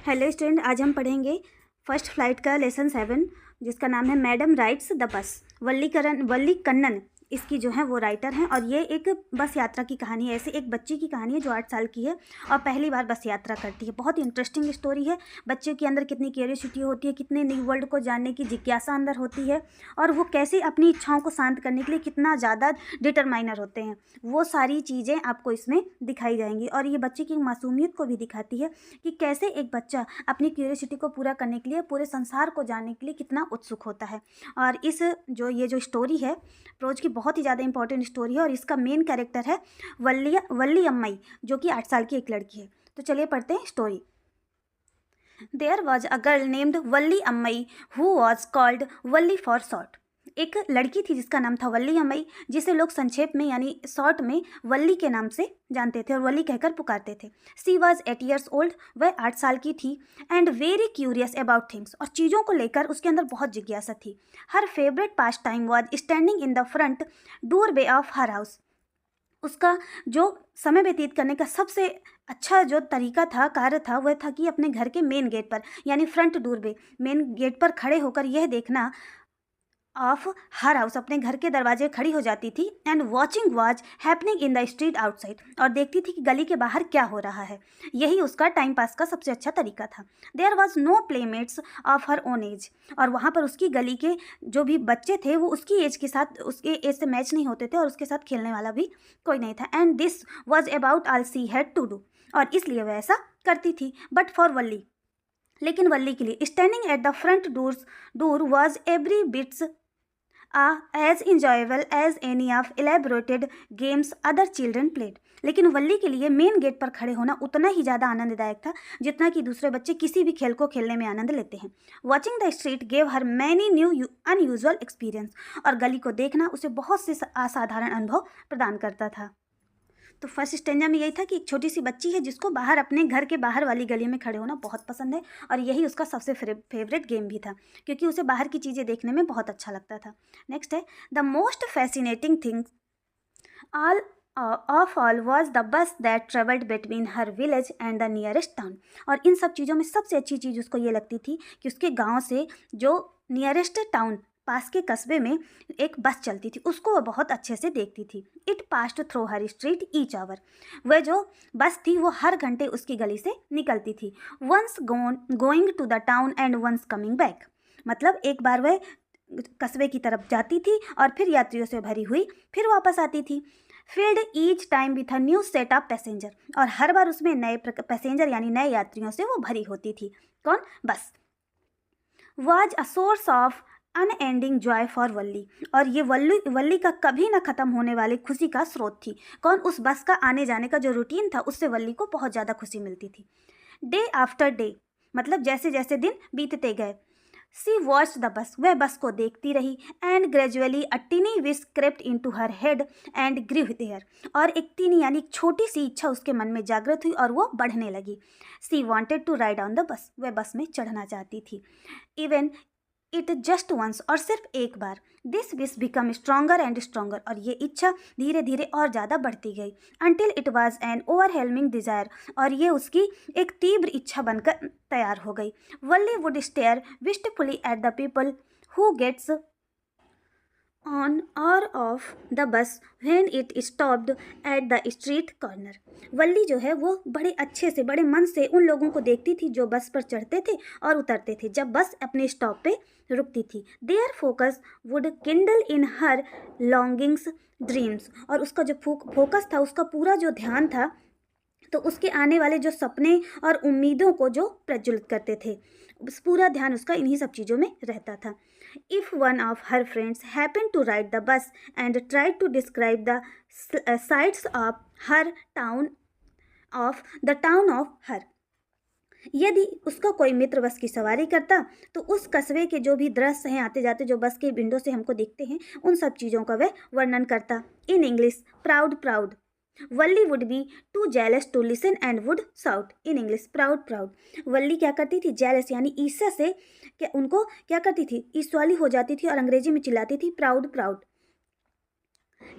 Hello student, आज हम पढ़ेंगे फर्स्ट फ्लाइट का लेसन 7 जिसका नाम है मैडम राइड्स द बस। वल्ली कन्नन इसकी जो है वो राइटर हैं और ये एक बस यात्रा की कहानी है। ऐसे एक बच्ची की कहानी है जो 8 साल की है और पहली बार बस यात्रा करती है। बहुत इंटरेस्टिंग स्टोरी है। बच्चे के अंदर कितनी क्यूरियोसिटी होती है, कितने न्यू वर्ल्ड को जानने की जिज्ञासा अंदर होती है और वो कैसे अपनी इच्छाओं को शांत करने के लिए कितना ज़्यादा डिटरमाइनर होते हैं, वो सारी चीज़ें आपको इसमें दिखाई जाएंगी। और ये बच्चे की मासूमियत को भी दिखाती है कि कैसे एक बच्चा अपनी क्यूरियोसिटी को पूरा करने के लिए, पूरे संसार को जानने के लिए कितना उत्सुक होता है। और ये जो स्टोरी है प्रोज की, बहुत ही ज़्यादा इंपॉर्टेंट स्टोरी है और इसका मेन कैरेक्टर है वल्ली अम्मई, जो कि 8 साल की एक लड़की है। तो चलिए पढ़ते हैं story. There was a girl named Valli Ammai who was called Valli for short. एक लड़की थी जिसका नाम था वल्ली अम्मई, जिसे लोग संक्षेप में यानी शॉर्ट में वल्ली के नाम से जानते थे और वल्ली कहकर पुकारते थे। सी वॉज 8 years old, वह 8 साल की थी। And very curious about things, और चीज़ों को लेकर उसके अंदर बहुत जिज्ञासा थी। हर favourite pass time was standing in the front door way of her house. उसका जो समय व्यतीत करने का सबसे अच्छा जो तरीका था, कार्य था, वह था कि अपने घर के मेन गेट पर यानी फ्रंट डोर पे, मेन गेट पर खड़े होकर यह देखना ऑफ हर हाउस, अपने घर के दरवाजे खड़ी हो जाती थी। And watching was happening in the street outside, और देखती थी कि गली के बाहर क्या हो रहा है। यही उसका टाइम पास का सबसे अच्छा तरीका था। There was no playmates of her own age, और वहाँ पर उसकी गली के जो भी बच्चे थे वो उसकी एज के साथ, उसके एज से मैच नहीं होते थे और उसके साथ खेलने वाला भी कोई नहीं था। And this was about all she had to do, और इसलिए वह ऐसा करती थी। बट फॉर वल्ली, लेकिन वल्ली के लिए standing at the front door was every bits as enjoyable as any of elaborated games other children played। लेकिन वल्ली के लिए मेन गेट पर खड़े होना उतना ही ज़्यादा आनंददायक था जितना कि दूसरे बच्चे किसी भी खेल को खेलने में आनंद लेते हैं। Watching the street gave her many new unusual experience, और गली को देखना उसे बहुत से असाधारण अनुभव प्रदान करता था। तो फर्स्ट स्टेंजा में यही था कि एक छोटी सी बच्ची है जिसको बाहर, अपने घर के बाहर वाली गली में खड़े होना बहुत पसंद है और यही उसका सबसे फेवरेट गेम भी था क्योंकि उसे बाहर की चीज़ें देखने में बहुत अच्छा लगता था। नेक्स्ट है the most fascinating thing all of all was the bus that travelled between her village and the nearest town. और इन सब चीज़ों में सबसे अच्छी चीज़ उसको ये लगती थी कि उसके गाँव से जो नियरेस्ट टाउन, पास के कस्बे में एक बस चलती थी, उसको वह बहुत अच्छे से देखती थी। It passed through her street each hour, वह जो बस थी वो हर घंटे उसकी गली से निकलती थी। Once going to the town and once coming back, मतलब एक बार वह कस्बे की तरफ जाती थी और फिर यात्रियों से भरी हुई फिर वापस आती थी। Field each time with a new set of passenger, और हर बार उसमें नए पैसेंजर यानी नए यात्रियों से वो भरी होती थी। कौन? Bus. Was a source of unending joy for Valli, और ये वल्ली का कभी ना खत्म होने वाली खुशी का स्रोत थी। कौन? उस बस का आने जाने का जो रूटीन था उससे वल्ली को बहुत ज़्यादा खुशी मिलती थी। डे आफ्टर डे, मतलब जैसे जैसे दिन बीतते गए, सी वॉच्ड द बस, वह बस को देखती रही। And gradually a tiny wish crept into her head and grew there, और एक टीनी यानी एक छोटी सी इच्छा उसके मन में जागृत हुई और वो बढ़ने लगी। She wanted to ride on the bus, वह बस में चढ़ना चाहती थी। इवन इट जस्ट वंस, और सिर्फ एक बार। This wish become stronger and stronger, और ये इच्छा धीरे धीरे और ज़्यादा बढ़ती गई। Until it was an overwhelming desire, और ये उसकी एक तीव्र इच्छा बनकर तैयार हो गई। Valli would stare wistfully at the people who gets on और off the bus when it stopped at the street corner. Valli जो है वो बड़े अच्छे से, बड़े मन से उन लोगों को देखती थी जो बस पर चढ़ते थे और उतरते थे जब बस अपने स्टॉप पे रुकती थी। There focus would kindle in her longings dreams, और उसका जो फोकस था, उसका पूरा जो ध्यान था, तो उसके आने वाले जो सपने और उम्मीदों को जो प्रज्वलित करते थे, पूरा ध्यान उसका इन्हीं सब चीज़ों में रहता था। If one of her friends happen to ride the bus and try to describe the sights of her town of her, यदि उसका कोई मित्र बस की सवारी करता तो उस कस्बे के जो भी दृश्य हैं आते जाते, जो बस के विंडो से हमको दिखते हैं, उन सब चीज़ों का वह वर्णन करता। In English, proud proud, Valli would be too jealous to listen and would shout. In English, proud proud, Valli क्या करती थी? जेलस यानी ईर्ष्या से उनको क्या करती थी? ईर्ष्या वाली हो जाती थी और अंग्रेजी में चिल्लाती थी proud proud.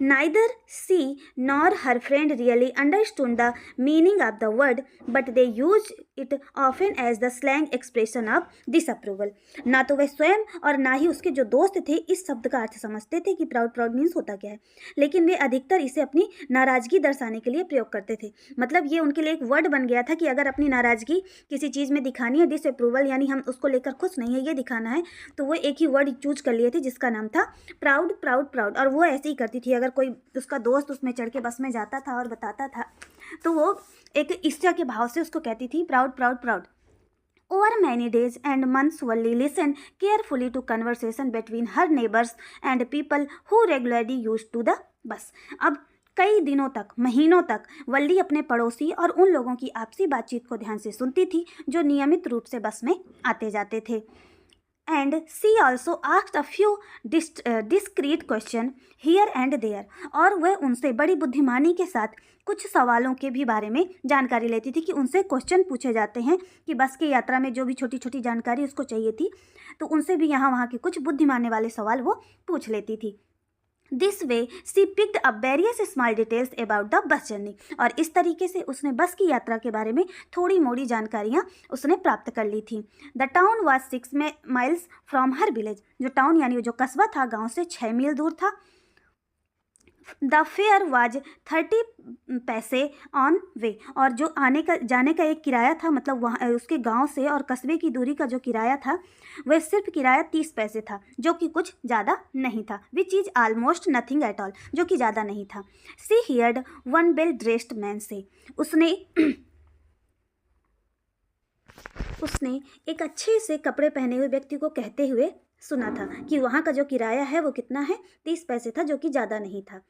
Neither she nor her friend really understood the meaning of the word, but they used it often as the slang expression of disapproval. ना तो वह स्वयं और ना ही उसके जो दोस्त थे इस शब्द का अर्थ समझते थे कि प्राउड प्राउड मीन्स होता क्या है, लेकिन वे अधिकतर इसे अपनी नाराज़गी दर्शाने के लिए प्रयोग करते थे। मतलब ये उनके लिए एक वर्ड बन गया था कि अगर अपनी नाराज़गी किसी चीज़ में दिखानी है, डिसअप्रूवल यानी हम उसको लेकर खुश नहीं है ये दिखाना है, तो वो एक ही वर्ड चूज कर लिए थे जिसका नाम था प्राउड प्राउड प्राउड। और वो ऐसे ही करती थी, अगर कोई उसका दोस्त उसमें चढ़ के बस में जाता था और बताता था तो वो एक ईर्ष्या के भाव से उसको कहती थी proud proud proud. Over many days and months, Valli listened carefully to conversation between her neighbors and people who regularly used to the bus. अब कई दिनों तक, महीनों तक वल्ली अपने पड़ोसी और उन लोगों की आपसी बातचीत को ध्यान से सुनती थी जो नियमित रूप से बस में आते जाते थे। And she also asked a few discreet question here and there. और वह उनसे बड़ी बुद्धिमानी के साथ कुछ सवालों के भी बारे में जानकारी लेती थी कि उनसे क्वेश्चन पूछे जाते हैं कि बस की यात्रा में जो भी छोटी छोटी जानकारी उसको चाहिए थी, तो उनसे भी यहाँ वहाँ के कुछ बुद्धिमाने वाले सवाल वो पूछ लेती थी। This way she picked up various small details about the bus journey. और इस तरीके से उसने बस की यात्रा के बारे में थोड़ी मोड़ी जानकारियाँ उसने प्राप्त कर ली थी। The town was 6 miles from her village. जो टाउन यानी जो कस्बा था गांव से 6 मील दूर था। द फेयर वाज 30 पैसे ऑन वे। और जो आने का जाने का एक किराया था, मतलब वहाँ उसके गांव से और कस्बे की दूरी का जो किराया था वह सिर्फ किराया 30 पैसे था, जो कि कुछ ज़्यादा नहीं था। Which is almost nothing at all, जो कि ज़्यादा नहीं था। She heard one well dressed man say. उसने एक अच्छे से कपड़े पहने हुए व्यक्ति को कहते हुए सुना था कि वहाँ का जो किराया है वो कितना है, 30 पैसे था, जो कि ज़्यादा नहीं था।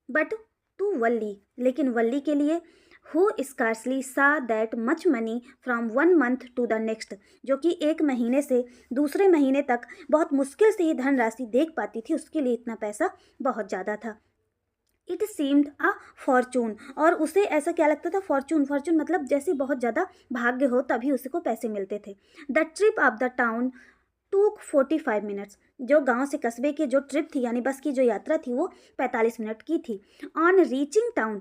बट टू वल्ली, लेकिन वल्ली के लिए, who scarcely saw that much money from 1 month to the next, जो कि एक महीने से दूसरे महीने तक बहुत मुश्किल से ही धनराशि देख पाती थी, उसके लिए इतना पैसा बहुत ज़्यादा था। It seemed a Fortune. और उसे ऐसा क्या लगता था, फॉर्चून, फॉर्चून मतलब जैसे बहुत ज़्यादा भाग्य हो तभी उसी को पैसे मिलते थे। The trip of the town टूक 45 मिनट्स। जो गांव से कस्बे की जो ट्रिप थी यानी बस की जो यात्रा थी वो 45 मिनट की थी। ऑन रीचिंग टाउन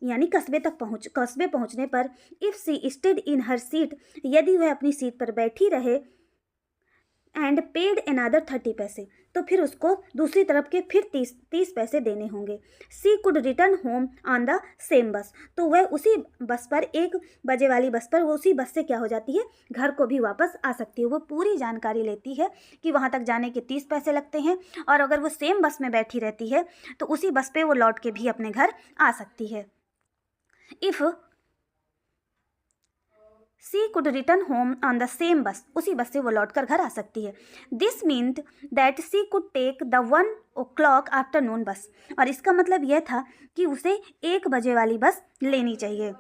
यानी कस्बे पहुंचने पर, if she stayed in her seat, यदि वह अपनी सीट पर बैठी रहे, एंड पेड अनदर 30 पैसे, तो फिर उसको दूसरी तरफ के फिर 30 पैसे देने होंगे। She could return home on the same bus. तो वह उसी बस पर, 1 बजे वाली बस पर, वो उसी बस से क्या हो जाती है, घर को भी वापस आ सकती है। वो पूरी जानकारी लेती है कि वहाँ तक जाने के 30 पैसे लगते हैं, और अगर वो सेम बस में बैठी रहती है तो उसी बस पे वो लौट के भी अपने घर आ सकती है। If she could return home on the same bus, उसी बस से वो लौट कर घर आ सकती है। This meant that she could take the 1 o'clock afternoon bus. और इसका मतलब यह था कि उसे 1 बजे वाली बस लेनी चाहिए।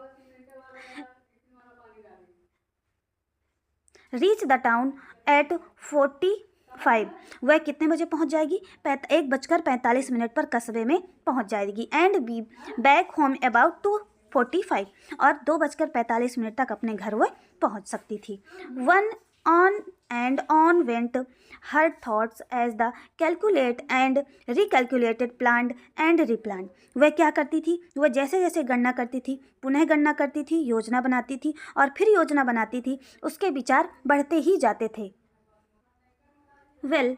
Reach the town eight 45। वह कितने बजे पहुंच जाएगी, 1:45 पर कस्बे में पहुंच जाएगी। And be back home about 2:45, और 2:45 तक अपने घर वह पहुंच सकती थी। On on and on went her thoughts as the calculate and recalculated, planned and replanned. वह क्या करती थी, वह जैसे जैसे गणना करती थी, पुनः गणना करती थी, योजना बनाती थी और फिर योजना बनाती थी, उसके विचार बढ़ते ही जाते थे। Well,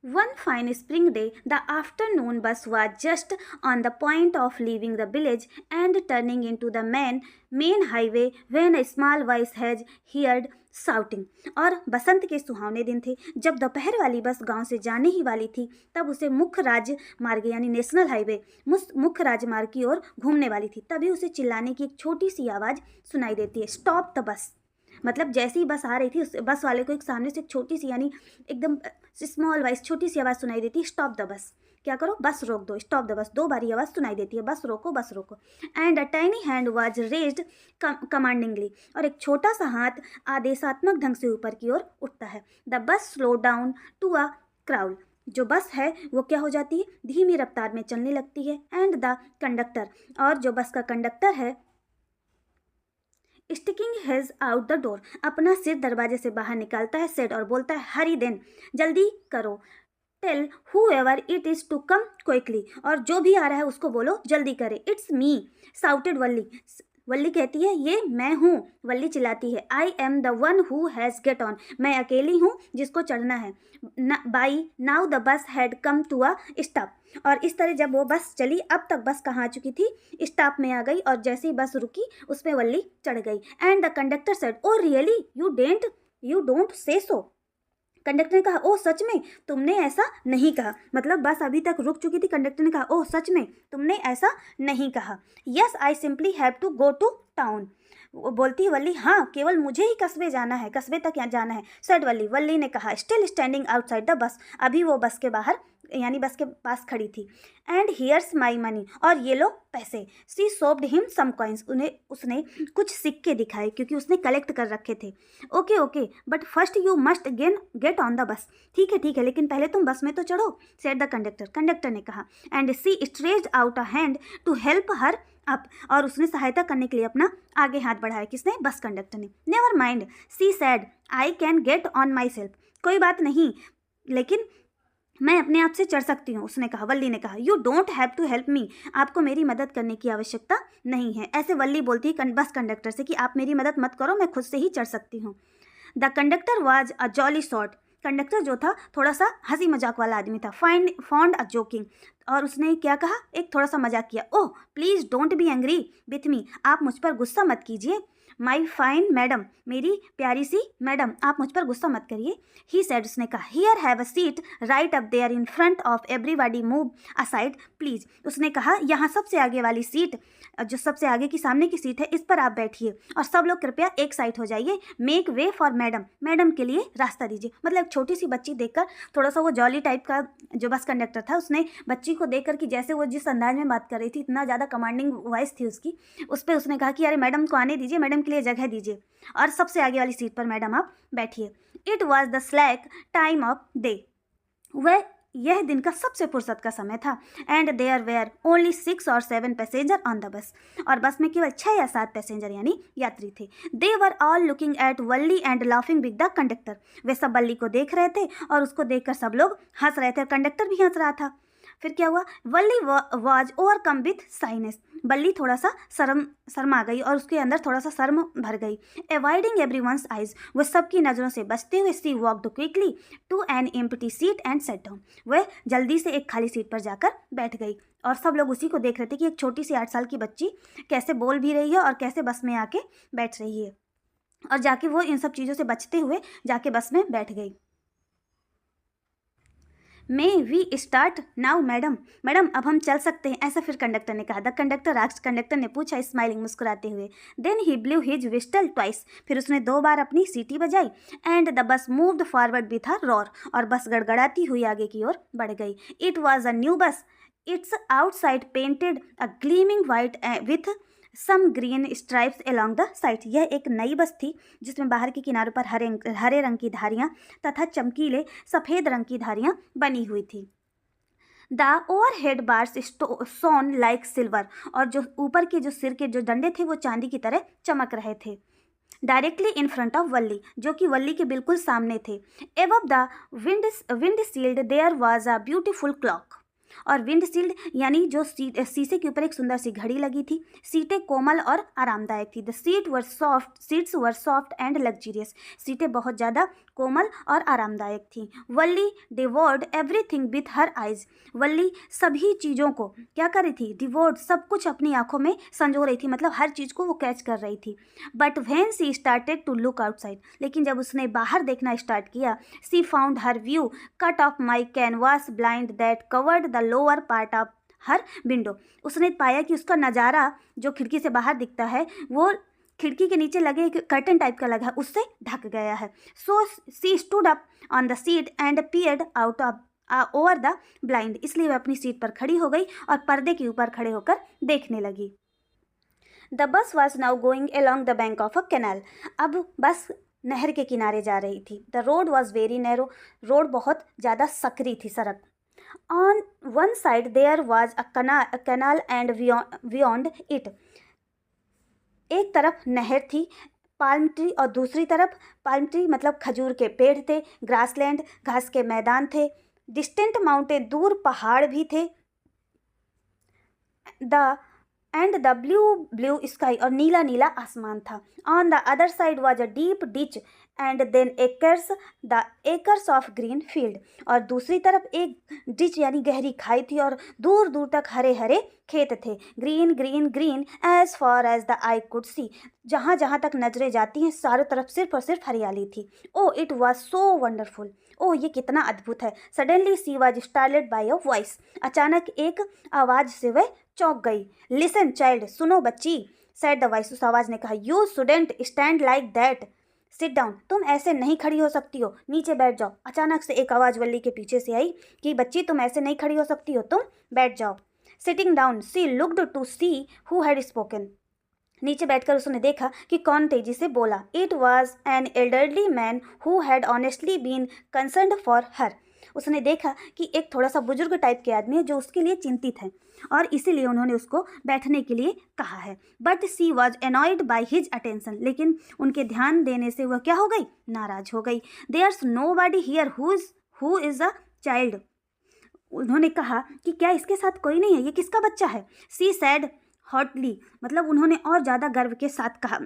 one fine spring day, the afternoon bus was just on the point of leaving the village and turning into the main highway when a small voice had heard shouting. और बसंत के सुहावने दिन थे, जब दोपहर वाली बस गांव से जाने ही वाली थी, तब उसे मुख्य राजमार्ग यानी नेशनल हाईवे, मुख्य राजमार्ग की ओर घूमने वाली थी। तभी उसे चिल्लाने की एक छोटी सी आवाज़ सुनाई देती है, स्टॉप द बस। मतलब जैसे ही बस आ रही थी, उस बस वाले को एक सामने से एक छोटी सी यानी एकदम स्मॉल वॉइस, छोटी सी आवाज़ सुनाई देती है, स्टॉप द बस। क्या करो, बस रोक दो, स्टॉप द बस। 2 बार आवाज़ सुनाई देती है, बस रोको, बस रोको। And a tiny hand was raised commandingly. और एक छोटा सा हाथ आदेशात्मक ढंग से ऊपर की ओर उठता है। The bus slow down to a crawl. जो बस है वो क्या हो जाती है, धीमी रफ्तार में चलने लगती है। एंड द कंडक्टर, और जो बस का कंडक्टर है, sticking his out the door, अपना सिर दरवाजे से बाहर निकालता है, सेड, और बोलता है, हरी देन, जल्दी करो, tell whoever it is to come quickly, और जो भी आ रहा है उसको बोलो जल्दी करे। इट्स मी साउटेड वल्ली, वल्ली कहती है ये मैं हूँ, वल्ली चिल्लाती है I am the one who has get on, मैं अकेली हूँ जिसको चढ़ना है। By now the bus had come to a stop, और इस तरह जब वो बस चली, अब तक बस कहाँ आ चुकी थी, स्टॉप में आ गई, और जैसे ही बस रुकी उस पर वल्ली चढ़ गई। And the conductor said oh really you don't say so, conductor ने कहा ओह सच में तुमने ऐसा नहीं कहा, मतलब बस अभी तक रुक चुकी थी, कंडक्टर ने कहा ओह सच में तुमने ऐसा नहीं कहा। Yes I simply have to go to town, वो बोलती है वल्ली हाँ केवल मुझे ही कस्बे जाना है, कस्बे तक यहाँ जाना है। सेड वल्ली, वल्ली ने कहा still standing outside the bus, अभी वो बस के बाहर यानी बस के पास खड़ी थी। एंड हियर्स माई मनी, और ये लो पैसे। सी सोप्ड हिम सम कॉइन्स, उसने कुछ सिक्के दिखाए क्योंकि उसने कलेक्ट कर रखे थे। Okay okay but first you must get on the बस, ठीक है लेकिन पहले तुम बस में तो चढ़ो, सेड द कंडक्टर ने कहा। And she stretched out a hand to help her up, और उसने सहायता करने के लिए अपना आगे हाथ बढ़ाया, किसने, बस कंडक्टर ने। Never mind she said I can get on myself, कोई बात नहीं लेकिन मैं अपने आप से चढ़ सकती हूँ, उसने कहा, वल्ली ने कहा। You don't have to help me, आपको मेरी मदद करने की आवश्यकता नहीं है। ऐसे वल्ली बोलती है बस कंडक्टर से कि आप मेरी मदद मत करो, मैं खुद से ही चढ़ सकती हूँ। The conductor was a jolly sort, conductor जो था थोड़ा सा हंसी मजाक वाला आदमी था। फॉन्ड अ जोकिंग, और उसने क्या कहा, एक थोड़ा सा मजाक किया। Oh please don't be angry with me, आप मुझ पर गुस्सा मत कीजिए। माई फाइन मैडम, मेरी प्यारी सी मैडम, आप मुझ पर गुस्सा मत करिए। ही सेड, उसने कहा। Here have a seat right up there in front of everybody move aside please, उसने कहा यहाँ सबसे आगे वाली सीट, जो सबसे आगे की सामने की सीट है, इस पर आप बैठिए और सब लोग कृपया एक साइड हो जाइए। Make way for madam, madam के लिए रास्ता दीजिए। मतलब एक छोटी सी बच्ची देखकर थोड़ा सा वो जॉली टाइप का जो बस कंडक्टर था, उसने बच्ची को देखकर कि जैसे वो जिस अंदाज में बात कर रही थी, इतना ज़्यादा कमांडिंग वॉइस थी उसकी, उस पर उसने कहा कि अरे मैडम को आने दीजिए, मैडम के लिए जगह दीजिए और सबसे आगे वाली सीट पर मैडम आप बैठिए। It was the slack time of day, वह यह दिन का सबसे फुर्सत का समय था। And there were only 6 or 7 passenger on the bus, और बस में केवल 6 या 7 पैसेंजर यानी यात्री थे। They were all looking at Valli and laughing with the conductor, वे सब वल्ली को देख रहे थे और उसको देखकर सब लोग हंस रहे थे और कंडक्टर भी हंस रहा था। फिर क्या हुआ, वल्ली वॉज ओवरकम विथ साइनेस, बल्ली थोड़ा सा शर्मा गई और उसके अंदर थोड़ा सा शर्म भर गई। अवॉइडिंग एवरीवन्स आइज, वह सबकी नज़रों से बचते हुए she walked quickly to an empty seat and sat down, वह जल्दी से एक खाली सीट पर जाकर बैठ गई। और सब लोग उसी को देख रहे थे कि एक छोटी सी 8 साल की बच्ची कैसे बोल भी रही है और कैसे बस में आके बैठ रही है, और जाके वो इन सब चीज़ों से बचते हुए जाके बस में बैठ गई। May we start now madam, madam अब हम चल सकते हैं, ऐसा फिर कंडक्टर ने कहा। द कंडक्टर आस्क्ड, कंडक्टर ने पूछा स्माइलिंग, मुस्कुराते हुए। Then he blew his whistle twice, फिर उसने 2 बार अपनी सीटी बजाई। And the bus moved forward with her roar, और बस गड़गड़ाती हुई आगे की ओर बढ़ गई। It was a new bus, its outside painted a gleaming white with some green stripes along the side, यह एक नई बस थी जिसमें बाहर के किनारों पर हरे रंग की धारियाँ तथा चमकीले सफ़ेद रंग की धारियाँ बनी हुई थी। The overhead bars shone like silver, और जो ऊपर के जो सिर के जो डंडे थे वो चांदी की तरह चमक रहे थे। Directly in front of Valli, जो कि वल्ली के बिल्कुल सामने थे। Above the windshield there was a beautiful clock, और विंडशील्ड यानी जो शीशे के ऊपर एक सुंदर सी घड़ी लगी थी। सीटें कोमल और आरामदायक थी। The seats were soft and luxurious, सीटें बहुत ज़्यादा कोमल और आरामदायक थी। वल्ली डिवोर्ड एवरीथिंग विथ हर आइज, वल्ली सभी चीज़ों को क्या कर रही थी, डिवोर्ड सब कुछ अपनी आंखों में संजो रही थी, मतलब हर चीज़ को वो कैच कर रही थी। But when she started to look outside, लेकिन जब उसने बाहर देखना स्टार्ट किया, she found her view cut off my canvas blind that covered the lower part of her window, उसने पाया कि उसका नज़ारा जो खिड़की से बाहर दिखता है वो खिड़की के नीचे लगे एक कर्टन टाइप का लगा है, उससे ढक गया है। So she stood up on the seat and peered out of over the blind, इसलिए वह अपनी सीट पर खड़ी हो गई और पर्दे के ऊपर खड़े होकर देखने लगी। The bus was now going along the bank of a canal, अब बस नहर के किनारे जा रही थी। The road was very narrow, road बहुत ज़्यादा सकरी थी, सड़क। On one side there was a canal and beyond it, एक तरफ नहर थी, पाल्म ट्री, और दूसरी तरफ पाल्म ट्री मतलब खजूर के पेड़ थे, ग्रासलैंड घास के मैदान थे, डिस्टेंट माउंटेन, दूर पहाड़ भी थे, the end the blue sky, और नीला नीला आसमान था। On the other side was a deep ditch and then acres of green field, और दूसरी तरफ एक डिच यानी गहरी खाई थी और दूर दूर तक हरे हरे खेत थे। Green green green as far as the eye could see, जहाँ जहाँ तक नजरें जाती हैं चारों तरफ सिर्फ और सिर्फ हरियाली थी। Oh it was so wonderful, oh ये कितना अद्भुत है। Suddenly she was startled by a voice, अचानक एक आवाज़ से वह चौंक गई। लिसन चाइल्ड, सुनो बच्ची, सेड द वॉइस, उस आवाज़ ने कहा। You shouldn't stand like that, sit down, तुम ऐसे नहीं खड़ी हो सकती हो, नीचे बैठ जाओ। अचानक से एक आवाज़ वल्ली के पीछे से आई कि बच्ची तुम ऐसे नहीं खड़ी हो सकती हो, तुम बैठ जाओ। Sitting down she looked to see who had spoken, नीचे बैठकर उसने देखा कि कौन तेजी से बोला। It was an elderly man who had honestly been concerned for her, उसने देखा कि एक थोड़ा सा बुजुर्ग टाइप के आदमी है जो उसके लिए चिंतित है और इसीलिए उन्होंने उसको बैठने के लिए कहा है। But she was annoyed by his attention, लेकिन उनके ध्यान देने से वह क्या हो गई, नाराज हो गई। There's nobody here who is a child, उन्होंने कहा कि क्या इसके साथ कोई नहीं है, ये किसका बच्चा है। सी सैड हॉटली, मतलब उन्होंने और ज़्यादा गर्व के साथ कहा।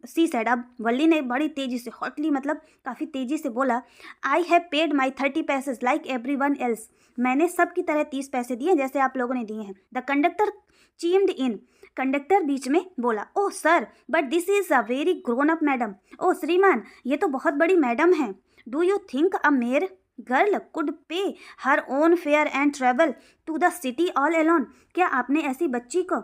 सी सैड, अब वल्ली ने बड़ी तेज़ी से, हॉटली मतलब काफ़ी तेज़ी से बोला। I have paid my 30 passage like every one else, मैंने सब की तरह 30 पैसे दिए जैसे आप लोगों ने दिए हैं। The conductor chimed in, conductor बीच में बोला। Oh sir, but this is a very grown up madam, ओह श्रीमान ये तो बहुत बड़ी मैडम है। Do you think a mere girl could pay her own fare and travel to the city all alone, क्या आपने ऐसी बच्ची को,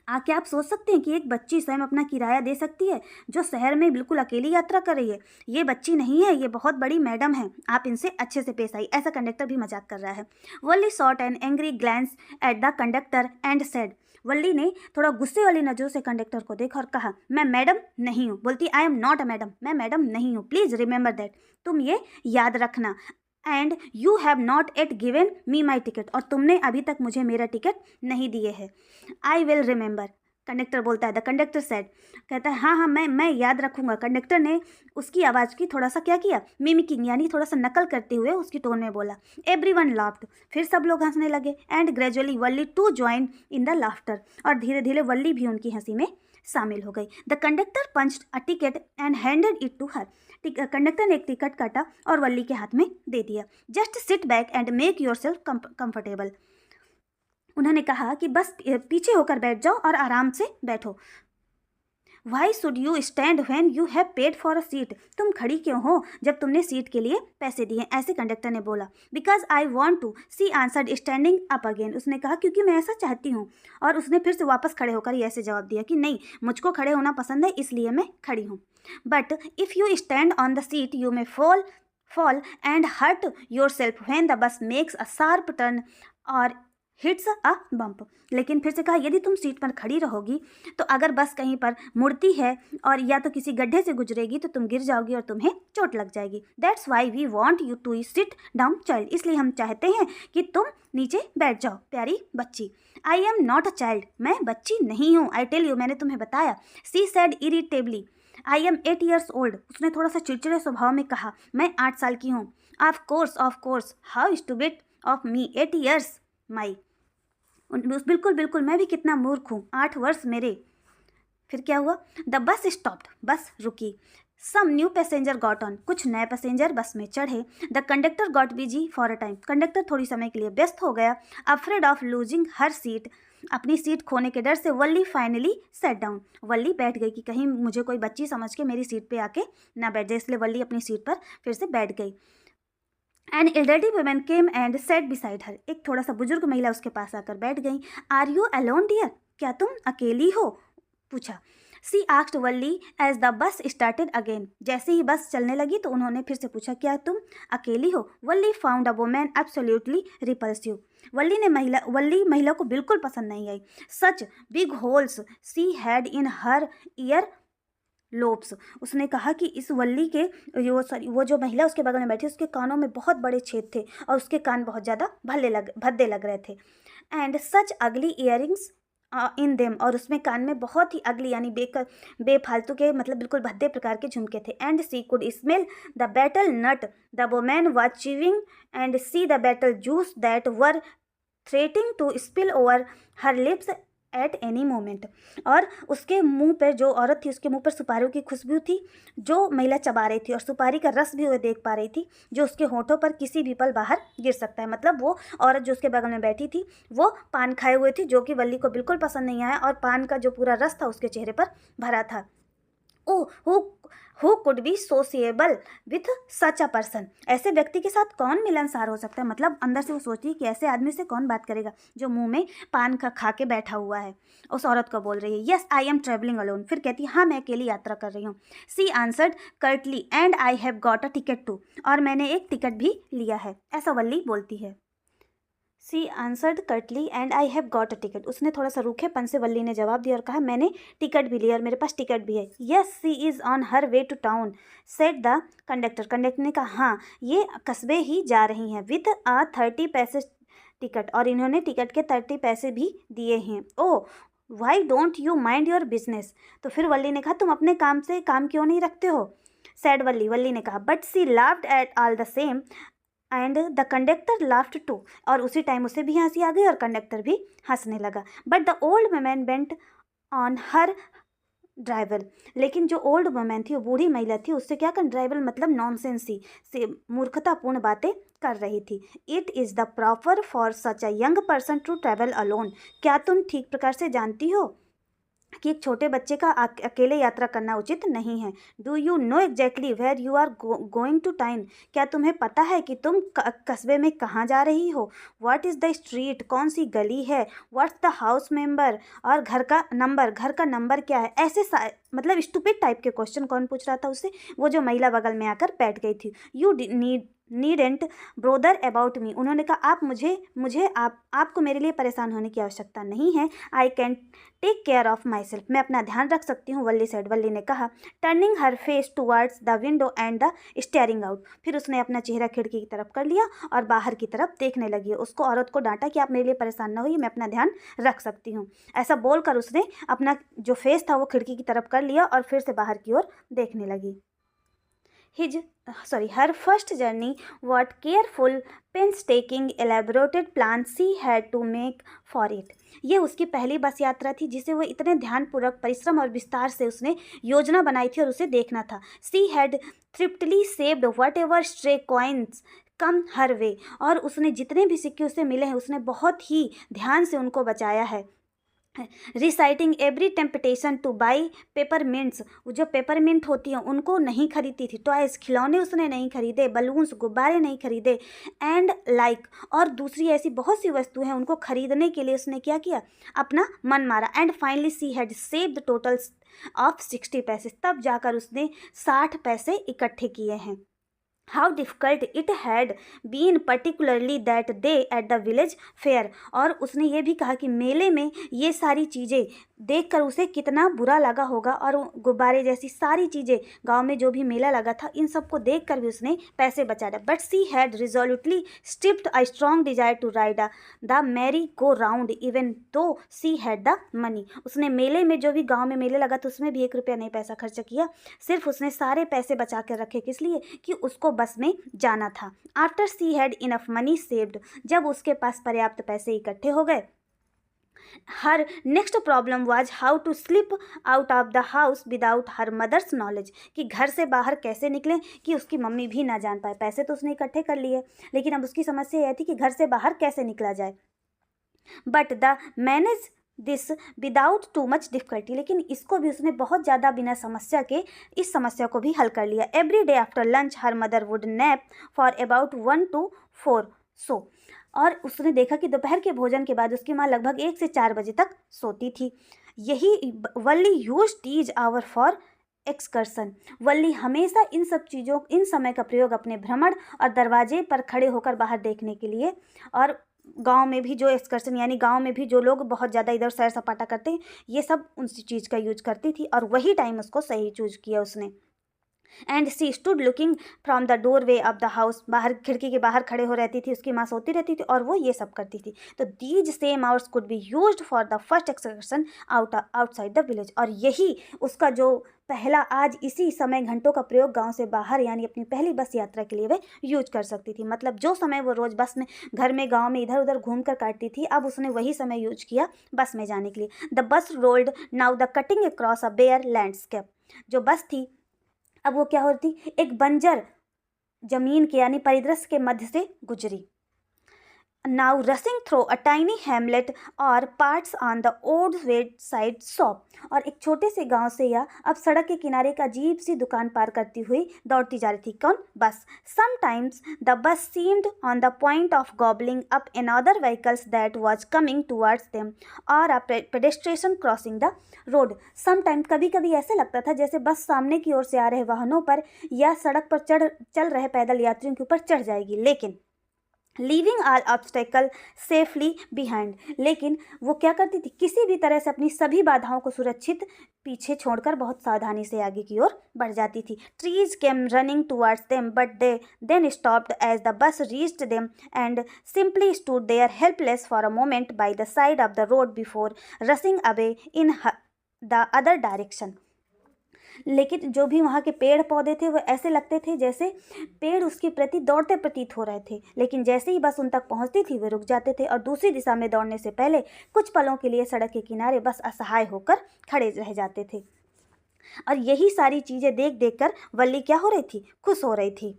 क्या आप सोच सकते हैं कि एक बच्ची स्वयं अपना किराया दे सकती है जो शहर में बिल्कुल अकेली यात्रा कर रही है। ये बच्ची नहीं है, ये बहुत बड़ी मैडम है, आप इनसे अच्छे से पेश आई। ऐसा कंडक्टर भी मजाक कर रहा है। Valli shot an angry glance at the conductor and said, Valli ने थोड़ा गुस्से वाली नज़रों से कंडक्टर को देखा और कहा, मैं मैडम नहीं हूँ। बोलती I am not a madam, मैं मैडम नहीं हूँ, प्लीज़ रिमेंबर दैट, तुम ये याद रखना। And you have not at given me my ticket, और तुमने अभी तक मुझे मेरा टिकट नहीं दिए है। आई विल रिमेंबर, कंडक्टर बोलता है। द कंडक्टर सेड, कहता है हाँ हाँ मैं याद रखूंगा। कंडक्टर ने उसकी आवाज़ की थोड़ा सा क्या किया, मिमिकिंग यानी थोड़ा सा नकल करते हुए उसकी टोन में बोला। एवरीवन लाफ्ड, फिर सब लोग हंसने लगे। And gradually Valli too join in the laughter, और धीरे धीरे वल्ली भी उनकी हंसी में शामिल हो गई। The conductor punched a ticket and handed it to her, conductor ने एक टिकट काटा और वल्ली के हाथ में दे दिया। Just sit back and make your self comfortable, उन्होंने कहा कि बस पीछे होकर बैठ जाओ और आराम से बैठो। Why should you stand when you have paid for a seat, तुम खड़ी क्यों हो जब तुमने सीट के लिए पैसे दिए, ऐसे कंडक्टर ने बोला। Because I want to, she answered standing up again, उसने कहा क्योंकि मैं ऐसा चाहती हूँ। और उसने फिर से वापस खड़े होकर ये ऐसे जवाब दिया कि नहीं, मुझको खड़े होना पसंद है इसलिए मैं खड़ी हूँ। But if you stand on the seat you may fall and hurt yourself when the bus makes a sharp turn or hits a bump, लेकिन फिर से कहा यदि तुम सीट पर खड़ी रहोगी तो अगर बस कहीं पर मुड़ती है और या तो किसी गड्ढे से गुजरेगी तो तुम गिर जाओगी और तुम्हें चोट लग जाएगी। That's why we want you to sit down child, इसलिए हम चाहते हैं कि तुम नीचे बैठ जाओ प्यारी बच्ची। I am not a child, मैं बच्ची नहीं हूँ, आई टेल यू, मैंने तुम्हें बताया। She said irritably, I am 8 years old, उसने थोड़ा सा चिड़चिड़े स्वभाव में कहा, मैं 8 साल की हूँ। Of course, how stupid of me, 8 years माई, बिल्कुल बिल्कुल, मैं भी कितना मूर्ख हूँ, 8 वर्ष मेरे। फिर क्या हुआ, द बस स्टॉप्ड, बस रुकी। Some new passenger got on, कुछ नए पैसेंजर बस में चढ़े। The conductor got busy for a time, conductor थोड़ी समय के लिए व्यस्त हो गया। Afraid of losing her seat, अपनी सीट खोने के डर से Valli finally sat down, Valli बैठ गई कि कहीं मुझे कोई बच्ची समझ के मेरी सीट पे आके ना बैठ जाए, इसलिए वल्ली अपनी सीट पर फिर से बैठ गई। An elderly women came and set beside her, एक थोड़ा सा बुजुर्ग महिला उसके पास आकर बैठ गई। आर यू अलोन डियर, क्या तुम अकेली हो, पूछा। She asked Valli as the bus started again, जैसे ही बस चलने लगी तो उन्होंने फिर से पूछा क्या तुम अकेली हो। Valli found a woman absolutely repulsive, Valli महिला को बिल्कुल पसंद नहीं आई। Such big holes she had in her ear lobes, उसने कहा कि इस वल्ली के वो जो महिला उसके बगल में बैठी उसके कानों में बहुत बड़े छेद थे और उसके कान बहुत ज़्यादा भद्दे लग रहे थे। एंड सच अगली इयरिंग्स इन देम, और उसमें कान में बहुत ही अगली यानी बेफालतू के मतलब बिल्कुल भद्दे प्रकार के झुमके थे। And she could smell the betel nut the woman was chewing and see the betel juice that were threatening to spill over her lips at any moment. और उसके मुंह पर, जो औरत थी उसके मुंह पर सुपारियों की खुशबू थी जो महिला चबा रही थी, और सुपारी का रस भी वह देख पा रही थी जो उसके होठों पर किसी भी पल बाहर गिर सकता है। मतलब वो औरत जो उसके बगल में बैठी थी वो पान खाए हुए थी, जो कि वल्ली को बिल्कुल पसंद नहीं आया, और पान का जो पूरा रस था उसके चेहरे पर भरा था। Oh who could be sociable with such a person. ऐसे व्यक्ति के साथ कौन मिलनसार हो सकता है। मतलब अंदर से वो सोचती है कि ऐसे आदमी से कौन बात करेगा जो मुंह में पान का खा के बैठा हुआ है। उस औरत को बोल रही है, yes I am travelling alone. फिर कहती है, हाँ मैं अकेली यात्रा कर रही हूँ। She answered curtly, and I have got a ticket too. और मैंने एक टिकट भी लिया है, ऐसा वल्ली बोलती है। She answered curtly and I have got a ticket. उसने थोड़ा सा रूखेपन से वल्ली ने जवाब दिया और कहा, मैंने टिकट भी लिया और मेरे पास टिकट भी है। Yes she is on her way to town said the conductor. Conductor ने कहा, हाँ ये कस्बे ही जा रही हैं विथ आ 30 पैसे टिकट, और इन्होंने टिकट के 30 पैसे भी दिए हैं। Oh why don't you mind your business. तो फिर वल्ली ने कहा, तुम अपने काम से काम क्यों नहीं रखते हो। सैड वल्ली, वल्ली ने कहा, but she laughed at all the same and the conductor laughed too. और उसी टाइम उसे भी हंसी आ गई और कंडक्टर भी हंसने लगा। But the old woman bent on her driver. लेकिन जो ओल्ड वुमन थी, वो बूढ़ी महिला थी, उससे क्या कर, ड्राइवर मतलब नॉनसेंस सी से मूर्खतापूर्ण बातें कर रही थी। It is the proper for such a young person to travel alone. क्या तुम ठीक प्रकार से जानती हो कि एक छोटे बच्चे का अकेले यात्रा करना उचित नहीं है। Do you know exactly where you are going to town. क्या तुम्हें पता है कि तुम कस्बे में कहाँ जा रही हो। व्हाट इज़ द स्ट्रीट, कौन सी गली है। व्हाट्स द हाउस मेंबर, और घर का नंबर क्या है। ऐसे मतलब स्टूपिड टाइप के क्वेश्चन कौन पूछ रहा था उससे, वो जो महिला बगल में आकर बैठ गई थी। You needn't brother about me. उन्होंने कहा, आप मुझे आपको मेरे लिए परेशान होने की आवश्यकता नहीं है। I can take care of myself. मैं अपना ध्यान रख सकती हूँ, वल्ली सेड। वल्ली ने कहा, turning her face towards the window and the steering out. फिर उसने अपना चेहरा खिड़की की तरफ कर लिया और बाहर की तरफ देखने लगी। उसको औरत को डांटा कि आप मेरे लिए परेशान ना होइए, मैं अपना ध्यान रख सकती हूँ। ऐसा बोलकर उसने अपना जो फेस था वो खिड़की की तरफ कर लिया और फिर से बाहर की ओर देखने लगी। Her first journey, what careful, painstaking, elaborated plans she had to make for it. ये उसकी पहली बस यात्रा थी जिसे वो इतने ध्यानपूर्वक, परिश्रम और विस्तार से उसने योजना बनाई थी और उसे देखना था। She had thriftily saved whatever stray coins come her way. और उसने जितने भी सिक्के उसे मिले हैं उसने बहुत ही ध्यान से उनको बचाया है। Resisting every temptation to buy peppermints. जो पेपरमिंट होती हैं उनको नहीं खरीदती थी। टॉयज, खिलौने उसने नहीं खरीदे, बलून्स, गुब्बारे नहीं खरीदे। एंड लाइक, और दूसरी ऐसी बहुत सी वस्तुएं हैं उनको खरीदने के लिए उसने क्या किया, अपना मन मारा। And finally she had saved the total of 60 पैसे। तब जाकर उसने 60 पैसे इकट्ठे किए हैं। How difficult it had been particularly that day at the village fair। और उसने ये भी कहा कि मेले में ये सारी चीज़ें देखकर उसे कितना बुरा लगा होगा, और गुब्बारे जैसी सारी चीज़ें, गांव में जो भी मेला लगा था, इन सबको देखकर भी उसने पैसे बचा दिए। But she had resolutely stripped a strong desire to ride the merry go round even though she had the money. उसने मेले में, जो भी गाँव में मेले लगा था, उसमें भी 1 रुपया नहीं पैसा खर्च किया। सिर्फ उसने सारे पैसे बचा कर रखे, किस लिए, कि उसको बस में जाना था। After she had enough money saved, जब उसके पास पर्याप्त पैसे इकट्ठे हो गए, her next problem was how to slip out of the house without her mother's knowledge. कि घर से बाहर कैसे निकले कि उसकी मम्मी भी ना जान पाए। पैसे तो उसने इकट्ठे कर लिए, लेकिन अब उसकी समस्या यह थी कि घर से बाहर कैसे निकला जाए। But the manage this without too much difficulty. लेकिन इसको भी उसने बहुत ज़्यादा बिना समस्या के इस समस्या को भी हल कर लिया। Every day after lunch her mother would nap for about 1 to 4 सो। और उसने देखा कि दोपहर के भोजन के बाद उसकी माँ लगभग 1 से 4 बजे तक सोती थी। यही Valli use these hour for excursion. Valli हमेशा इन सब चीज़ों, इन समय का प्रयोग अपने भ्रमण और दरवाजे पर खड़े होकर बाहर देखने के लिए, और गांव में भी जो एक्सकर्सन यानी गांव में भी जो लोग बहुत ज़्यादा इधर सैर सपाटा करते हैं, ये सब उस चीज़ का यूज करती थी, और वही टाइम उसको सही चूज किया उसने। And C stood looking from the door way of the house, बाहर खिड़की के बाहर खड़े हो रहती थी, उसकी माँ सोती रहती थी और वो ये सब करती थी। तो these same hours could be used for the first excursion outside the village, और यही उसका जो पहला आज इसी समय घंटों का प्रयोग गांव से बाहर यानी अपनी पहली बस यात्रा के लिए वह यूज कर सकती थी। मतलब जो समय वो रोज़ बस में घर में गांव में इधर उधर घूम कर काटती थी, अब उसने वही समय यूज किया बस में जाने के लिए। The bus rolled now the cutting across a bare landscape, जो बस थी अब वो क्या होती, एक बंजर जमीन के यानी परिदृश्य के मध्य से गुजरी। Now rushing through a tiny hamlet और parts on the old wayside shop, और एक छोटे से गांव से यह अब सड़क के किनारे का अजीब सी दुकान पार करती हुई दौड़ती जा रही थी। कौन? Bus. Sometimes the bus seemed on the point of gobbling up another vehicles that was coming towards them और a pedestrian crossing the road. Sometime, कभी कभी ऐसे लगता था जैसे बस सामने की ओर से आ रहे वाहनों पर या सड़क पर चल रहे पैदल यात्रियों के ऊपर चढ़ जाएगी, लेकिन लीविंग आल ऑब्स्टेकल सेफली बिहाइंड, लेकिन वो क्या करती थी, किसी भी तरह से अपनी सभी बाधाओं को सुरक्षित पीछे छोड़कर बहुत सावधानी से आगे की ओर बढ़ जाती थी। Trees came running towards them but they then stopped as the bus reached them and simply stood there helpless for a moment by the side of the road before rushing away in the other direction. लेकिन जो भी वहाँ के पेड़ पौधे थे वो ऐसे लगते थे जैसे पेड़ उसके प्रति दौड़ते प्रतीत हो रहे थे, लेकिन जैसे ही बस उन तक पहुँचती थी वे रुक जाते थे और दूसरी दिशा में दौड़ने से पहले कुछ पलों के लिए सड़क के किनारे बस असहाय होकर खड़े रह जाते थे। और यही सारी चीज़ें देख देख कर वल्ली क्या हो रही थी, खुश हो रही थी।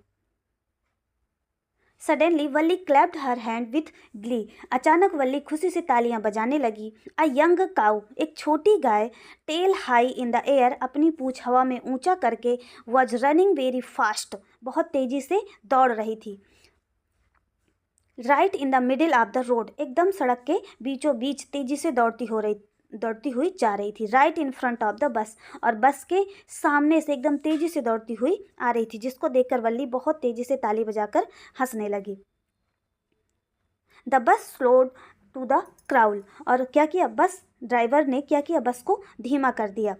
Suddenly Valli clapped her hand with Glee, अचानक वल्ली खुशी से तालियां बजाने लगी। अ यंग काउ, एक छोटी गाय, tail high in the air, अपनी पूंछ हवा में ऊंचा करके, वॉज रनिंग वेरी फास्ट, बहुत तेजी से दौड़ रही थी। Right in the middle of the road, एकदम सड़क के बीचों बीच तेजी से दौड़ती हुई जा रही थी। Right in front of the bus, और बस के सामने से एकदम तेजी से दौड़ती हुई आ रही थी, जिसको देखकर वल्ली बहुत तेजी से ताली बजाकर हंसने लगी। द बस स्लोड टू द क्राउल, और क्या किया, बस ड्राइवर ने क्या किया, बस को धीमा कर दिया।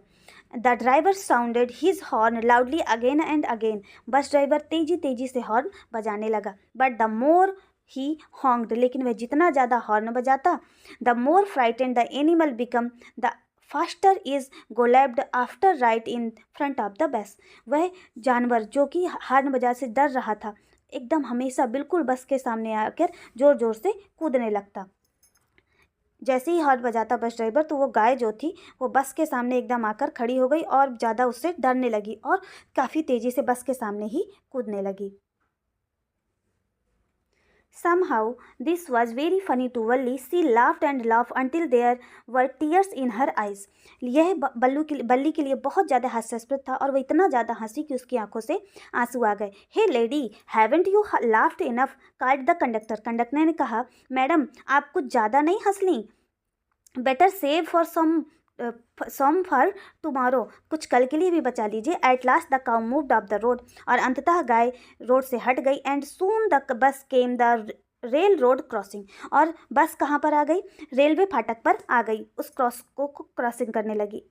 The driver sounded his horn loudly again and again, bus driver तेजी तेजी से हॉर्न बजाने लगा। बट द मोर ही हॉन्ग्ड, लेकिन वह जितना ज़्यादा हॉर्न बजाता, the more frightened the animal become, the faster is galloped after right in front of the bus, वह जानवर जो कि हॉर्न बजा से डर रहा था एकदम हमेशा बिल्कुल बस के सामने आकर जोर जोर से कूदने लगता। जैसे ही हॉर्न बजाता बस ड्राइवर, तो वो गाय जो थी वो बस के सामने एकदम आकर खड़ी हो गई और ज़्यादा उससे डरने लगी और काफ़ी तेज़ी से बस के सामने ही कूदने लगी। Somehow this was very funny to Valli. She laughed and laughed until there were tears in her eyes. यह बल्ली के लिए बहुत ज़्यादा हास्यास्पद था और वह इतना ज़्यादा हंसी कि उसकी आंखों से आंसू आ गए। Hey lady, haven't you laughed enough, called the conductor, conductor ने कहा, मैडम आप कुछ ज़्यादा नहीं हंस ली, better save for some for tomorrow, कुछ कल के लिए भी बचा लीजिए। At last the cow moved up the road, और अंततः गाय रोड से हट गई। And soon the bus came the rail road crossing, और बस कहाँ पर आ गई, रेलवे फाटक पर आ गई, उस को क्रॉसिंग करने लगी।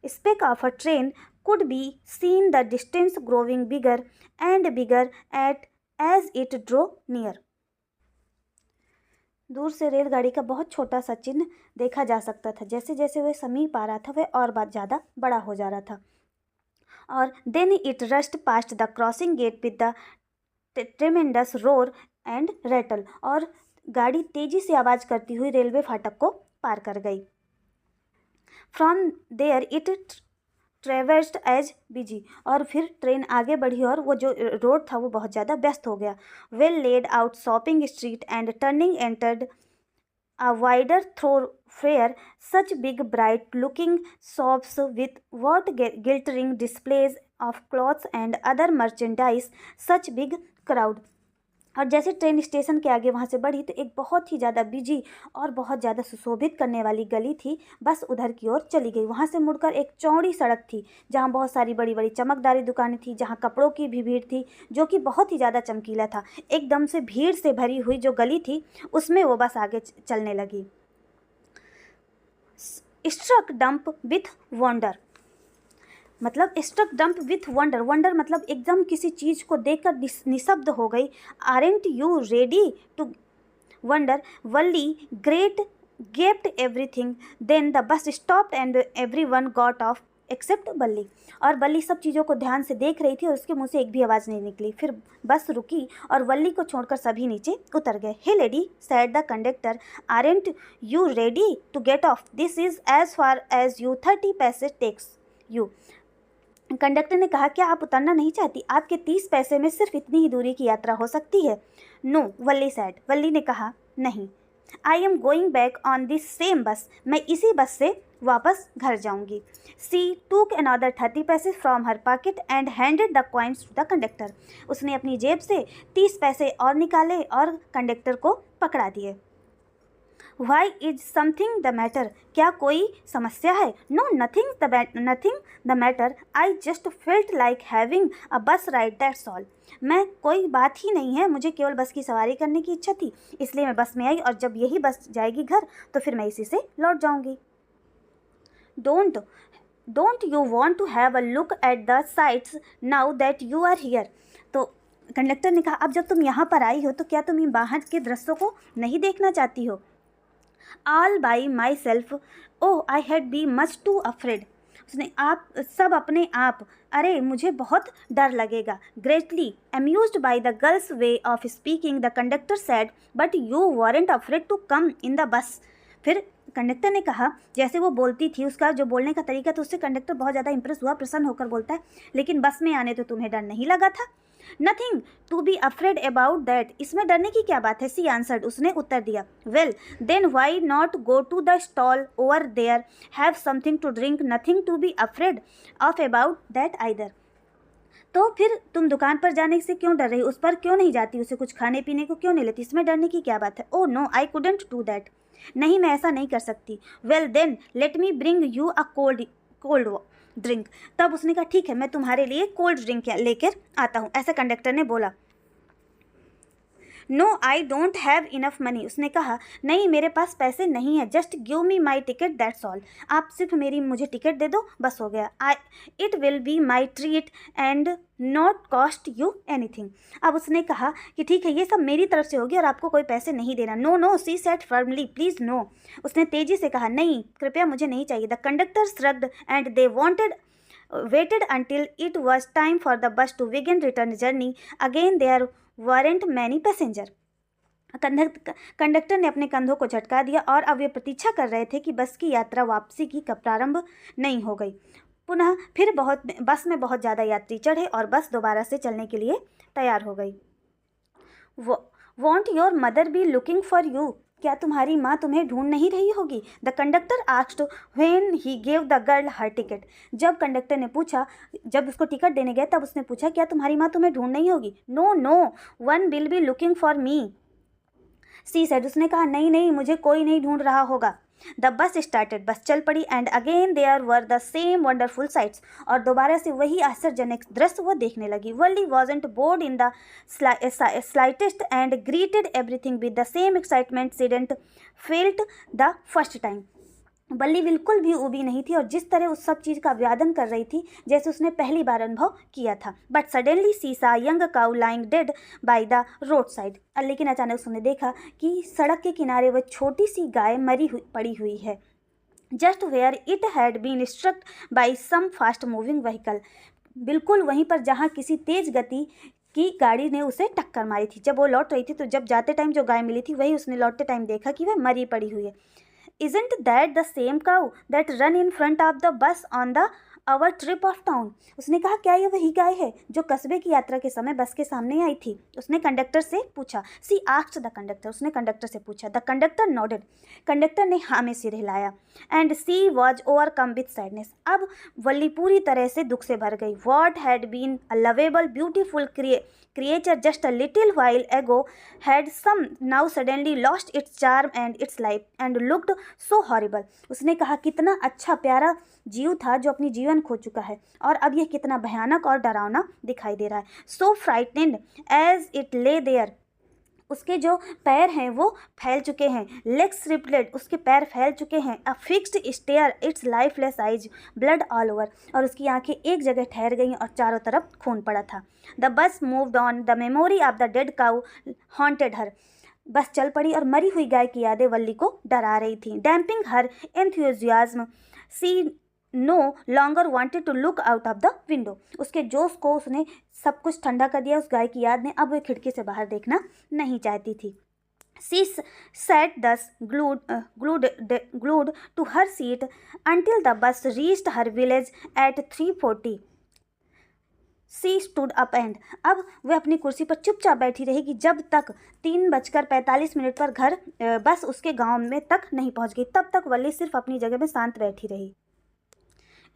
Speck of a train could be seen the distance growing bigger and bigger as it drew near, दूर से रेलगाड़ी का बहुत छोटा सा चिन्ह देखा जा सकता था, जैसे जैसे वह समीप आ रहा था वह और बात ज़्यादा बड़ा हो जा रहा था। और then it rushed past the crossing gate with the tremendous roar and rattle, और गाड़ी तेजी से आवाज़ करती हुई रेलवे फाटक को पार कर गई। From there it traversed as busy, और फिर ट्रेन आगे बढ़ी और वो जो रोड था वो बहुत ज़्यादा व्यस्त हो गया। Well laid out shopping street and turning entered a wider thoroughfare, such big bright looking shops with what glittering displays of clothes and other merchandise, such big crowd। और जैसे ट्रेन स्टेशन के आगे वहाँ से बढ़ी तो एक बहुत ही ज़्यादा बिजी और बहुत ज़्यादा सुशोभित करने वाली गली थी, बस उधर की ओर चली गई। वहाँ से मुड़कर एक चौड़ी सड़क थी जहाँ बहुत सारी बड़ी बड़ी चमकदारी दुकानें थी, जहाँ कपड़ों की भी भीड़ थी जो कि बहुत ही ज़्यादा चमकीला था। एकदम से भीड़ से भरी हुई जो गली थी उसमें वो बस आगे चलने लगी। स्ट्रक डंप विथ वंडर, मतलब struck dumb with wonder, wonder मतलब एकदम किसी चीज़ को देखकर निशब्द हो गई। Aren't you ready to wonder, Valli great gaped everything, then the bus stopped and everyone got off except Balli. और बल्ली सब चीज़ों को ध्यान से देख रही थी और उसके मुंह से एक भी आवाज़ नहीं निकली। फिर बस रुकी और वल्ली को छोड़कर सभी नीचे उतर गए। Hey lady said the conductor, aren't you ready to get off, this is as far as you 30 पैसे टेक्स यू। कंडक्टर ने कहा, क्या आप उतरना नहीं चाहती? आपके 30 पैसे में सिर्फ इतनी ही दूरी की यात्रा हो सकती है। नो वल्ली सैड, वल्ली ने कहा, नहीं। I am going back on this same बस, मैं इसी बस से वापस घर जाऊंगी। सी टूक अनदर 30 पैसे from her pocket and handed the coins to the conductor. उसने अपनी जेब से 30 पैसे और निकाले और कंडक्टर को पकड़ा दिए। Why is something the matter, क्या कोई समस्या है? No nothing the matter, I just felt like having a bus ride, that's all. मैं कोई बात ही नहीं है, मुझे केवल बस की सवारी करने की इच्छा थी, इसलिए मैं बस में आई और जब यही बस जाएगी घर तो फिर मैं इसी से लौट जाऊंगी। Don't you want to have a look at the sights now that you are here. तो कंडक्टर ने कहा, अब जब तुम यहाँ पर आई हो तो क्या तुम इन बाहर के दृश्यों को नहीं देखना चाहती हो? All by my self, oh I had be much to afraid. उसने आप सब अपने आप, अरे मुझे बहुत डर लगेगा। Greatly amused by the girl's way of speaking the conductor said, but you weren't afraid to come in the bus. फिर कंडक्टर ने कहा, जैसे वो बोलती थी उसका जो बोलने का तरीका था उससे कंडक्टर बहुत ज़्यादा इंप्रेस हुआ, प्रसन्न होकर बोलता है, लेकिन बस में आने तो तुम्हें डर नहीं लगा था? Nothing to be afraid about that, इसमें डरने की क्या बात है? सी आंसर्ड, उसने उत्तर दिया। Well then why not go to the stall over there, have something to drink, nothing to be afraid of about that either. तो फिर तुम दुकान पर जाने से क्यों डर रही? उस पर क्यों नहीं जाती? उसे कुछ खाने पीने को क्यों नहीं लेती? इसमें डरने की क्या बात है? Oh no I couldn't do that, नहीं मैं ऐसा नहीं कर सकती। Well then let me bring you a cold drink, तब उसने कहा, ठीक है मैं तुम्हारे लिए कोल्ड ड्रिंक लेकर आता हूँ, ऐसा कंडक्टर ने बोला। No I don't have enough money, उसने कहा, नहीं मेरे पास पैसे नहीं है। Just give me my ticket that's all, आप सिर्फ मुझे टिकट दे दो, बस हो गया। It will be my treat and not cost you anything. अब उसने कहा कि ठीक है ये सब मेरी तरफ से होगी और आपको कोई पैसे नहीं देना। No no she said firmly, please no, उसने तेज़ी से कहा, नहीं कृपया मुझे नहीं चाहिए। The conductor shrugged and they waited until it was time for the bus to begin return journey. Again there weren't many passenger. Conductor ने अपने कंधों को झटका दिया और अब वे प्रतीक्षा कर रहे थे कि बस की यात्रा वापसी की कब प्रारंभ नहीं हो गई। पुनः फिर बस में बहुत ज़्यादा यात्री चढ़े और बस दोबारा से चलने के लिए तैयार हो गई। Want your mother B looking for you, क्या तुम्हारी माँ तुम्हें ढूंढ नहीं रही होगी? The conductor asked when he gave the girl her ticket, जब कंडक्टर ने पूछा, जब उसको टिकट देने गए तब उसने पूछा, क्या तुम्हारी माँ तुम्हें ढूंढ नहीं होगी? No no one will be looking for me, she said, उसने कहा, नहीं नहीं मुझे कोई नहीं ढूंढ रहा होगा। द बस स्टार्टेड, बस चल पड़ी। And again there were the same wonderful sights, और दोबारा से वही आश्चर्यजनक दृश्य वो देखने लगी। Valli wasn't bored in the slightest and greeted everything with the same excitement she didn't felt the first time. Valli बिल्कुल भी ऊबी नहीं थी और जिस तरह उस सब चीज़ का अभिवादन कर रही थी जैसे उसने पहली बार अनुभव किया था। बट सडनली सी सा young cow lying dead by the road side, लेकिन अचानक उसने देखा कि सड़क के किनारे वह छोटी सी गाय पड़ी हुई है। Just where it had been struck by some fast moving vehicle, बिल्कुल वहीं पर जहाँ किसी तेज गति की गाड़ी ने उसे टक्कर मारी थी। जब वो लौट रही थी तो जब जाते टाइम जो गाय मिली थी वही उसने लौटते टाइम देखा कि वह मरी पड़ी हुई है। Isn't that the same cow that ran in front of the bus on the our trip of town? उसने कहा, क्या ये वही गाय है जो कस्बे की यात्रा के समय बस के सामने आई थी? उसने कंडक्टर से पूछा। सी आस्क्ड द कंडक्टर, उसने कंडक्टर से पूछा। द कंडक्टर नोडेड, कंडक्टर ने हाँ में सिर हिलाया। And she was overcome with sadness, अब वल्ली पूरी तरह से दुख से भर गई। What had been a lovable beautiful creature just a little while ago had some now suddenly lost its charm and its life and looked so horrible. उसने कहा, कितना अच्छा प्यारा जीव था जो अपनी जीवन खो चुका है और अब यह कितना भयानक और डरावना दिखाई दे रहा है। So frightened as it lay there उसके जो पैर हैं वो फैल चुके हैं, लेग्स रिप्लेड, उसके पैर फैल चुके हैं, a fixed stare its lifeless eyes, blood all over, और उसकी आंखें एक जगह ठहर गईं और चारों तरफ खून पड़ा था। The bus moved on, the memory of the dead cow haunted her, bus चल पड़ी और मरी हुई गाय की यादें वल्ली को डरा रही थी। Damping her enthusiasm, she no longer wanted to look out of the window, उसके जोश को उसने सब कुछ ठंडा कर दिया उस गाय की याद ने, अब वह खिड़की से बाहर देखना नहीं चाहती थी। सी sat thus glued to her seat until the bus reached her village at 3:40. C stood up and, अब वह अपनी कुर्सी पर चुपचाप बैठी रहेगी जब तक 3:45 पर घर बस उसके गांव में तक नहीं पहुंच गई। तब तक वल्ली सिर्फ अपनी जगह में शांत बैठी रही।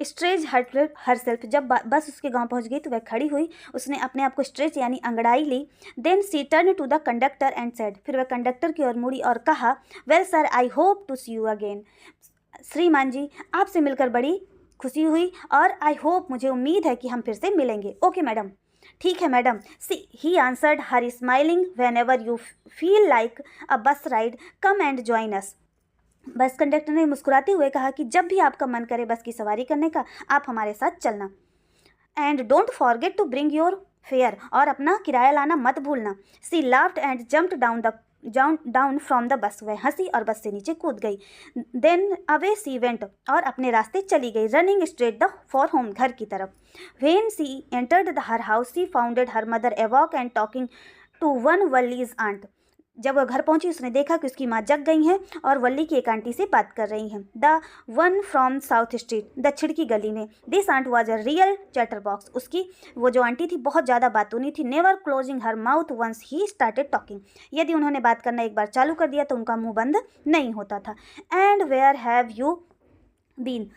स्ट्रेच हर सेल्फ, जब बस उसके गांव पहुंच गई तो वह खड़ी हुई, उसने अपने आप को स्ट्रेच यानी अंगड़ाई ली। Then she turn to the conductor and said, फिर वह कंडक्टर की ओर मुड़ी और कहा, well sir I hope to see you again, श्रीमान जी आपसे मिलकर बड़ी खुशी हुई और आई होप, मुझे उम्मीद है कि हम फिर से मिलेंगे। ओके मैडम, ठीक है madam, see he answered her smiling, whenever you feel like a bus ride come and join us, bus conductor ने मुस्कुराते हुए कहा कि जब भी आपका मन करे बस की सवारी करने का, आप हमारे साथ चलना। And don't forget to bring your fare, और अपना किराया लाना मत भूलना। She laughed and jumped down from the bus, वह हंसी और बस से नीचे कूद गई। देन अवे सी वेंट, और अपने रास्ते चली गई, running straight the for home, घर की तरफ। When she entered the her house she founded her mother awake and talking to one Valli's aunt, जब वह घर पहुंची उसने देखा कि उसकी माँ जग गई हैं और वल्ली की एक आंटी से बात कर रही हैं। The one from South Street, दक्षिण की गली में। This aunt was a real chatterbox, उसकी वो जो आंटी थी बहुत ज़्यादा बातूनी थी। Never closing her mouth once she started talking, यदि उन्होंने बात करना एक बार चालू कर दिया तो उनका मुंह बंद नहीं होता था। And where have you been,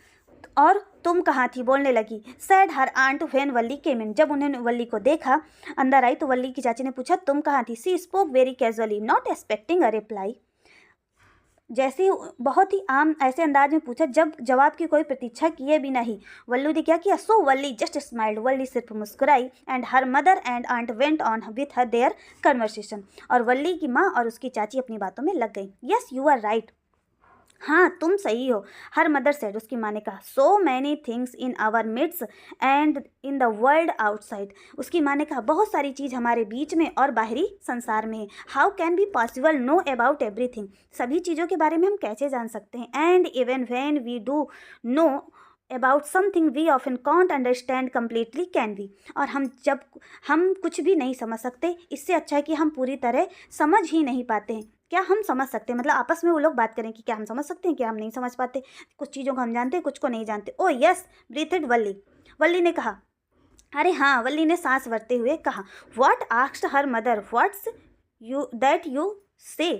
और तुम कहाँ थी, बोलने लगी। Said her aunt when Valli came in, जब उन्होंने वल्ली को देखा अंदर आई तो वल्ली की चाची ने पूछा तुम कहाँ थी। She spoke very casually not expecting a reply, जैसे बहुत ही आम ऐसे अंदाज में पूछा जब जवाब की कोई प्रतीक्षा किए बिना ही। वल्लू ने क्या किया, सो वल्ली जस्ट स्माइल्ड, वल्ली सिर्फ मुस्कुराई। And her mother and aunt went on with her their conversation, और वल्ली की माँ और उसकी चाची अपनी बातों में लग गई। यस यू आर राइट, हाँ तुम सही हो। हर मदर सेड, उसकी माँ ने कहा। So many things in our midst and in the world outside, उसकी माँ ने कहा बहुत सारी चीज़ हमारे बीच में और बाहरी संसार में है। How can be possible know about everything, सभी चीज़ों के बारे में हम कैसे जान सकते हैं। And even when we do know about something we often can't understand completely can be, और जब हम कुछ भी नहीं समझ सकते, इससे अच्छा है कि हम पूरी तरह समझ ही नहीं पाते हैं। क्या हम समझ सकते हैं, मतलब आपस में वो लोग बात करें कि क्या हम समझ सकते हैं, क्या हम नहीं समझ पाते, कुछ चीज़ों को हम जानते हैं कुछ को नहीं जानते। ओ यस ब्रीथेड वल्ली, वल्ली ने कहा। अरे हाँ, वल्ली ने सांस भरते हुए कहा। What asked her mother, what's you that you से,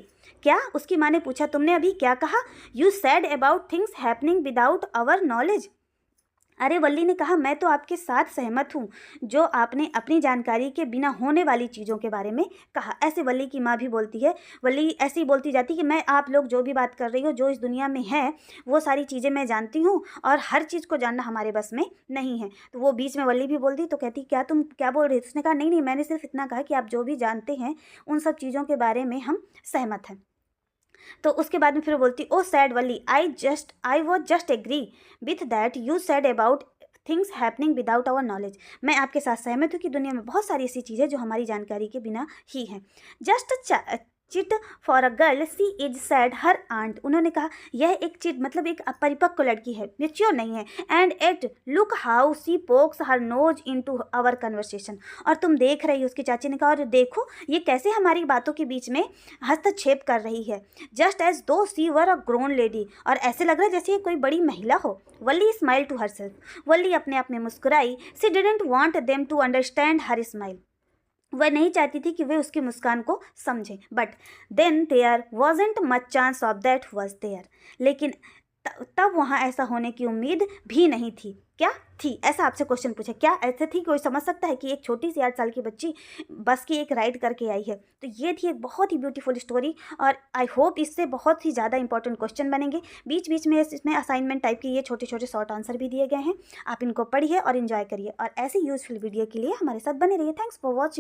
क्या, उसकी माँ ने पूछा तुमने अभी क्या कहा। You said about things happening without our knowledge, अरे वल्ली ने कहा मैं तो आपके साथ सहमत हूँ जो आपने अपनी जानकारी के बिना होने वाली चीज़ों के बारे में कहा। ऐसे वल्ली की माँ भी बोलती है, वल्ली ऐसी बोलती जाती कि मैं आप लोग जो भी बात कर रही हो, जो इस दुनिया में है वो सारी चीज़ें मैं जानती हूँ और हर चीज़ को जानना हमारे बस में नहीं है। तो वो बीच में वल्ली भी बोलती तो कहती क्या तुम क्या बोल रही थी। उसने कहा नहीं नहीं, मैंने सिर्फ इतना कहा कि आप जो भी जानते हैं उन सब चीज़ों के बारे में हम सहमत हैं। तो उसके बाद में फिर बोलती oh said Valli, I was just agree with that you said about things happening without our knowledge, मैं आपके साथ सहमत हूँ कि दुनिया में बहुत सारी ऐसी चीज़ें जो हमारी जानकारी के बिना ही हैं। Just chit for a girl she is said her aunt, उन्होंने कहा यह एक चिट मतलब एक अपरिपक्व लड़की है, मेच्योर नहीं है। And at look how she pokes her nose into our conversation, और तुम देख रही हो, उसकी चाची ने कहा और देखो ये कैसे हमारी बातों के बीच में हस्तक्षेप कर रही है। जस्ट एज दो सी वर अ ग्रोन लेडी, और ऐसे लग रहा है जैसे कोई बड़ी महिला हो। Valli smile to herself, Valli अपने आप में मुस्कुराई। She didn't want them to understand her smile, वह नहीं चाहती थी कि वे उसकी मुस्कान को समझें। But then there wasn't much chance of that was there, लेकिन तब वहाँ ऐसा होने की उम्मीद भी नहीं थी। क्या थी, ऐसा आपसे क्वेश्चन पूछा, क्या ऐसे थी, कोई समझ सकता है कि एक छोटी सी 8 साल की बच्ची बस की एक राइड करके आई है। तो ये थी एक बहुत ही ब्यूटीफुल स्टोरी और आई होप इससे बहुत ही ज़्यादा इंपॉर्टेंट क्वेश्चन बनेंगे। बीच बीच में इसमें असाइनमेंट टाइप के ये छोटे छोटे शॉर्ट आंसर भी दिए गए हैं, आप इनको पढ़िए और इन्जॉय करिए और ऐसे यूजफुल वीडियो के लिए हमारे साथ बने रहिए। Thanks for watching.